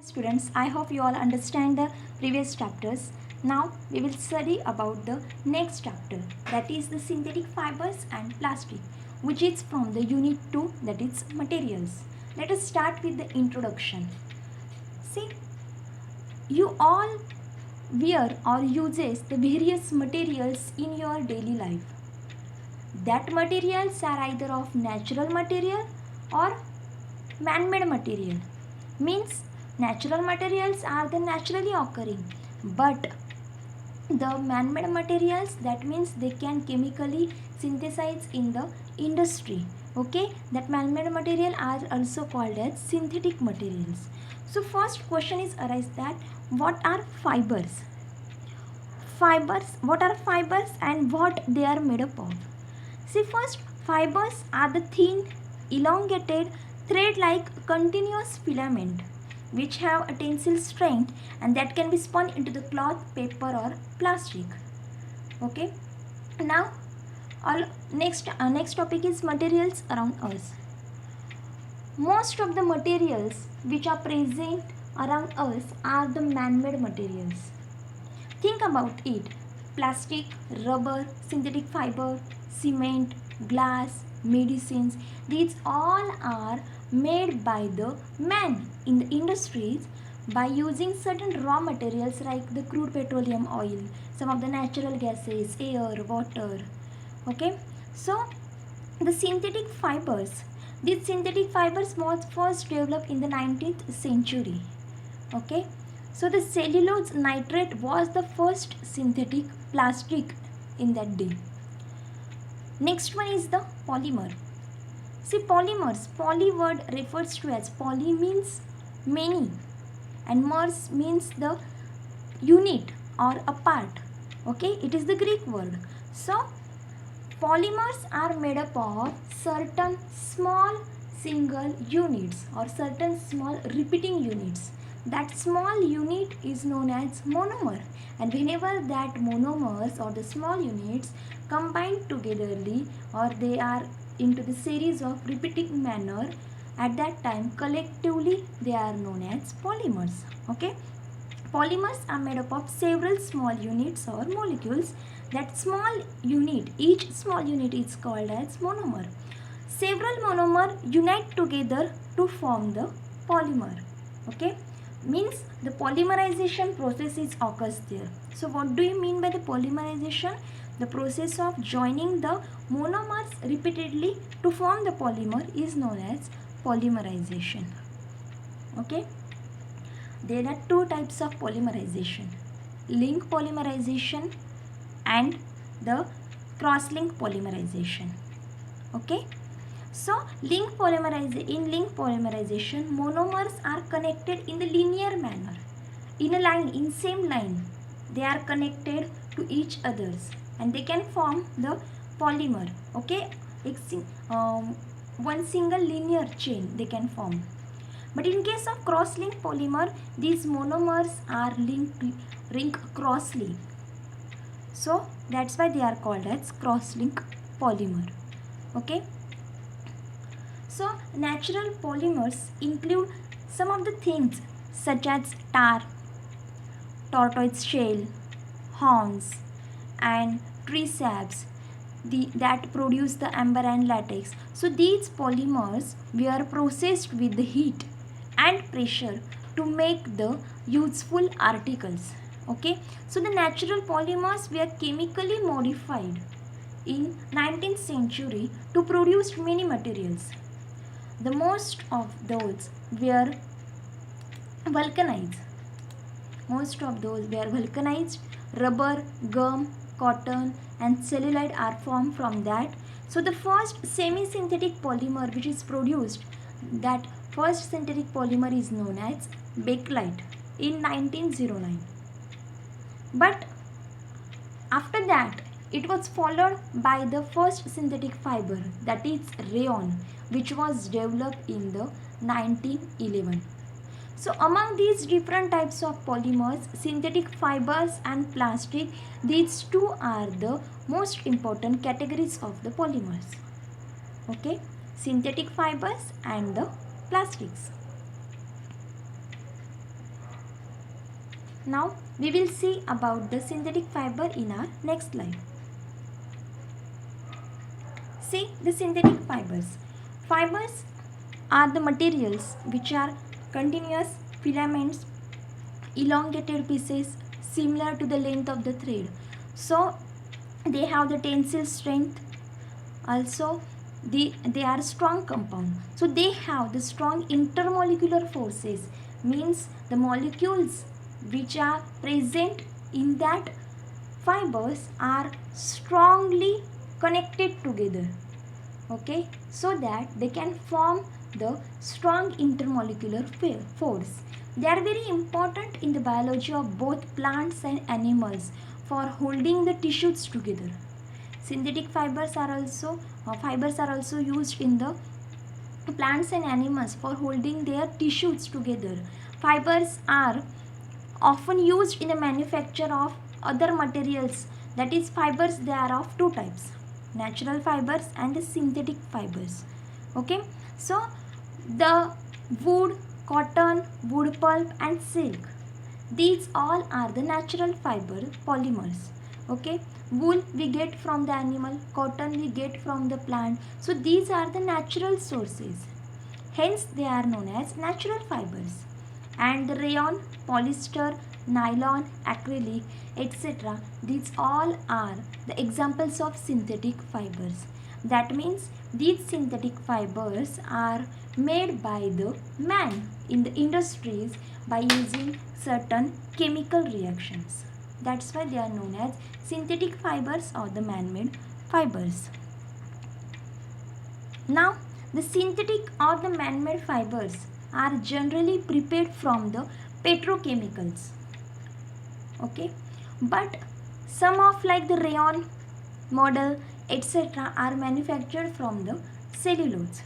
Students, I hope you all understand the previous chapters. Now we will study about the next chapter, that is the synthetic fibers and plastic, which is from the unit 2, that is materials. Let us start with the introduction. See, you all wear or uses the various materials in your daily life. That materials are either of natural material or man-made material. Means natural materials are the naturally occurring, but the man-made materials, that means they can chemically synthesize in the industry. Okay, that man-made material are also called as synthetic materials. So first question is arise that what are fibers? What are fibers and what they are made up of? See, first, fibers are the thin, elongated, thread-like continuous filament which have a tensile strength and that can be spun into the cloth, paper or plastic. Okay. Now, next topic is materials around us. Most of the materials which are present around us are the man-made materials. Think about it. Plastic, rubber, synthetic fiber, cement, glass, medicines, these all are made by the man in the industries by using certain raw materials like the crude petroleum oil, some of the natural gases, air, water. Okay, so the synthetic fibers, these synthetic fibers was first developed in the 19th century. Okay, so the cellulose nitrate was the first synthetic plastic in that day. Next one is the polymer. See, polymers, poly word refers to as poly means many and mers means the unit or a part. Okay, it is the Greek word. So polymers are made up of certain small single units or certain small repeating units. That small unit is known as monomer, and whenever that monomers or the small units combine togetherly or they are into the series of repeating manner, at that time collectively they are known as polymers. Okay, polymers are made up of several small units or molecules. That small unit, each small unit is called as monomer. Several monomer unite together to form the polymer. Okay, means the polymerization process is occurs there. So what do you mean by the polymerization? The process of joining the monomers repeatedly to form the polymer is known as polymerization. Okay, there are two types of polymerization: link polymerization and the cross-link polymerization. Okay, so in link polymerization, monomers are connected in the linear manner, in a line, in same line. They are connected to each others and they can form the polymer. Okay, one single linear chain they can form. But in case of cross-link polymer, these monomers are linked crossly. So that's why they are called as cross-link polymer. Okay. So natural polymers include some of the things such as tar, tortoise shell, horns, and tree saps that produce the amber and latex. So these polymers were processed with the heat and pressure to make the useful articles. Okay, so the natural polymers were chemically modified in 19th century to produce many materials. The most of those were vulcanized. Rubber, gum, cotton and cellulite are formed from that. So the first semi-synthetic polymer which is produced, that first synthetic polymer is known as bakelite in 1909. But after that it was followed by the first synthetic fiber, that is rayon, which was developed in the 1911. So among these different types of polymers, synthetic fibers and plastic, these two are the most important categories of the polymers. Okay, synthetic fibers and the plastics. Now we will see about the synthetic fiber in our next slide. See the synthetic fibers. Fibers are the materials which are continuous filaments, elongated pieces similar to the length of the thread. So they have the tensile strength. Also they are strong compound. So they have the strong intermolecular forces, means the molecules which are present in that fibers are strongly connected together, okay, so that they can form the strong intermolecular force. They are very important in the biology of both plants and animals for holding the tissues together. Synthetic fibers are also used in the plants and animals for holding their tissues together. Fibers are often used in the manufacture of other materials. That is, fibers, they are of two types: natural fibers and the synthetic fibers. Okay, so the wood, cotton, wood pulp and silk, these all are the natural fiber polymers. Okay, wool we get from the animal, cotton we get from the plant. So these are the natural sources, hence they are known as natural fibers. And the rayon, polyester, nylon, acrylic, etc., these all are the examples of synthetic fibers. That means these synthetic fibers are made by the man in the industries by using certain chemical reactions. That's why they are known as synthetic fibers or the man-made fibers. Now, the synthetic or the man-made fibers are generally prepared from the petrochemicals. Okay, but some of like the rayon, model, etc., are manufactured from the cellulose.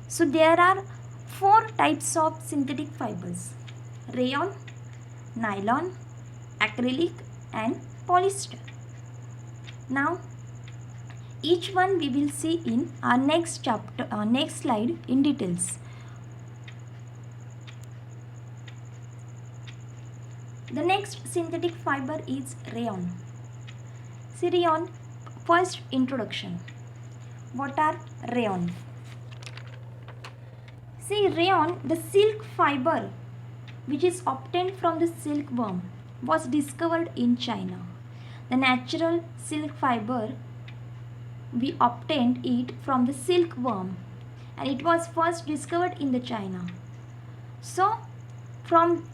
So there are four types of synthetic fibers: rayon, nylon, acrylic and polyester. Now each one we will see in our next chapter, next slide in details. The next synthetic fiber is rayon. See rayon, first introduction. What are rayon? See rayon, the silk fiber which is obtained from the silkworm, was discovered in China. The natural silk fiber, we obtained it from the silkworm and it was first discovered in the China. So from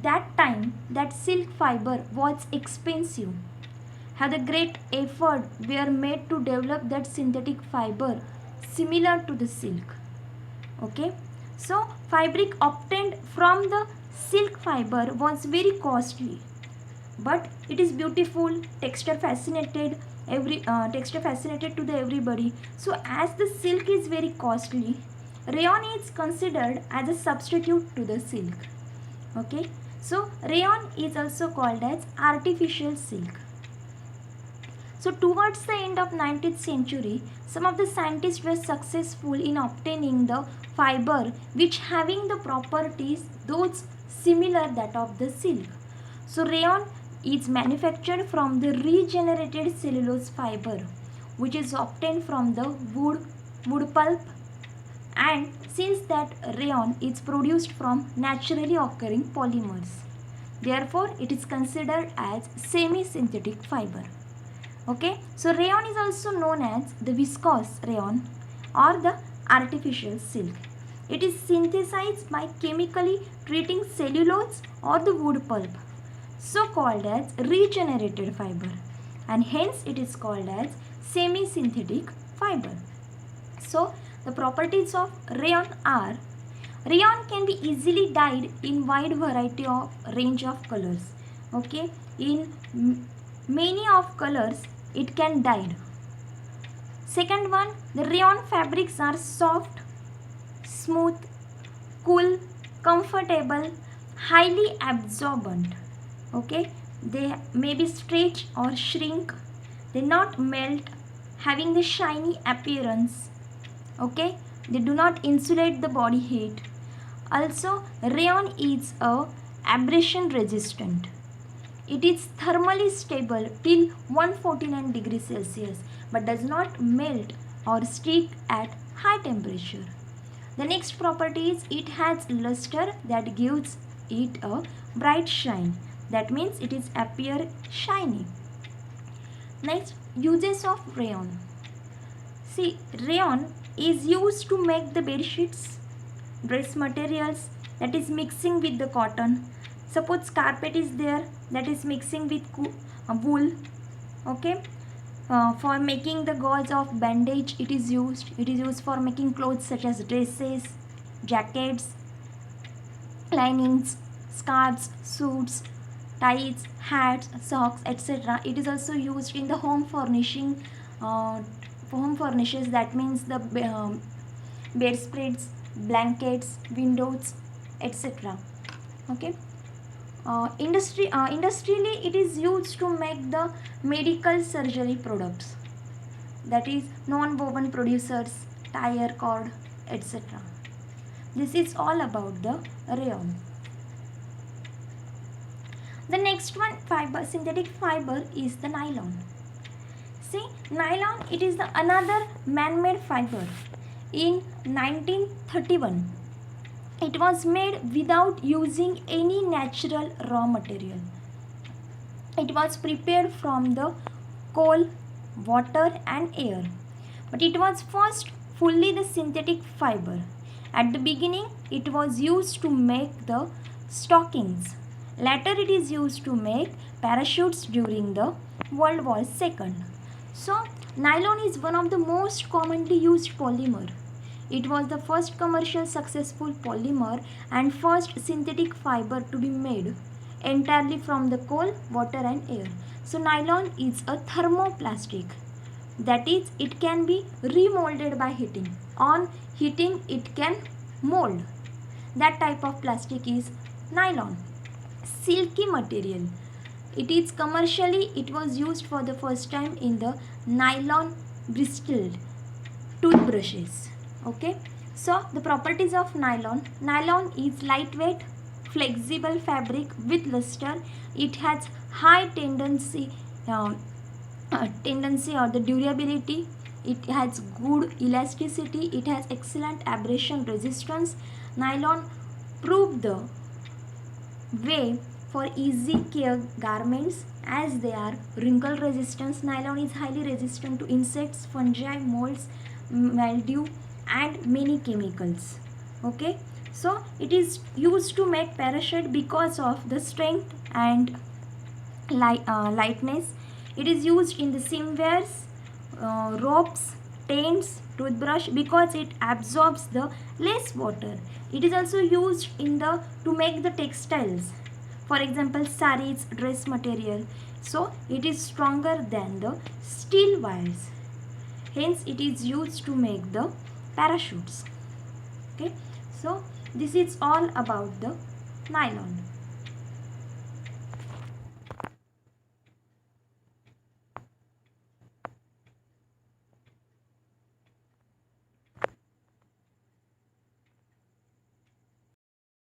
that time that silk fiber was expensive. How the great effort were made to develop that synthetic fiber similar to the silk. Okay, so fabric obtained from the silk fiber was very costly, but it is beautiful, texture fascinated to the everybody. So as the silk is very costly, rayon is considered as a substitute to the silk. Okay, so rayon is also called as artificial silk. So towards the end of 19th century, some of the scientists were successful in obtaining the fiber which having the properties those similar that of the silk. So rayon is manufactured from the regenerated cellulose fiber which is obtained from the wood pulp, and since that rayon is produced from naturally occurring polymers, therefore it is considered as semi-synthetic fiber. Okay, so rayon is also known as the viscose rayon or the artificial silk. It is synthesized by chemically treating cellulose or the wood pulp, so called as regenerated fiber, and hence it is called as semi-synthetic fiber. So the properties of rayon are: rayon can be easily dyed in wide variety of range of colors. Okay, in many of colors it can dyed. Second one, the rayon fabrics are soft, smooth, cool, comfortable, highly absorbent. Okay, they may be stretch or shrink, they not melt, having the shiny appearance. Okay, they do not insulate the body heat. Also rayon is a abrasion resistant. It is thermally stable till 149 degrees Celsius but does not melt or stick at high temperature. The next property is it has luster that gives it a bright shine. That means it is appear shiny. Next, uses of rayon. See, rayon is used to make the bed sheets, dress materials, that is mixing with the cotton. Suppose carpet is there, that is mixing with wool. Okay. For making the gauze of bandage, it is used. It is used for making clothes such as dresses, jackets, linings, scarves, suits, ties, hats, socks, etc. It is also used in the home furnishing. Home furnishes, that means the bedspreads, blankets, windows, etc. Okay. Industrially, it is used to make the medical surgery products, that is non-woven producers, tire cord, etc. This is all about the rayon. The next one synthetic fiber is the nylon. See, nylon, it is the another man-made fiber. In 1931, it was made without using any natural raw material. It was prepared from the coal, water and air. But it was first fully the synthetic fiber. At the beginning, it was used to make the stockings. Later, it is used to make parachutes during the World War II. So, nylon is one of the most commonly used polymer. It was the first commercial successful polymer and first synthetic fiber to be made entirely from the coal, water and air. So nylon is a thermoplastic. That is, it can be remolded by heating. On heating, it can mold. That type of plastic is nylon. Silky material. It was used for the first time in the nylon bristled toothbrushes. Okay, so the properties of nylon. Nylon is lightweight, flexible fabric with luster. It has high tendency or the durability. It has good elasticity. It has excellent abrasion resistance. Nylon proved the way for easy care garments as they are wrinkle resistance. Nylon is highly resistant to insects, fungi, molds, mildew and many chemicals. Okay, so it is used to make parachute because of the strength and lightness. It is used in the swimwears, ropes, tents, toothbrush because it absorbs the less water. It is also used in the to make the textiles, for example saris, dress material. So it is stronger than the steel wires, hence it is used to make the parachutes. Okay, so this is all about the nylon.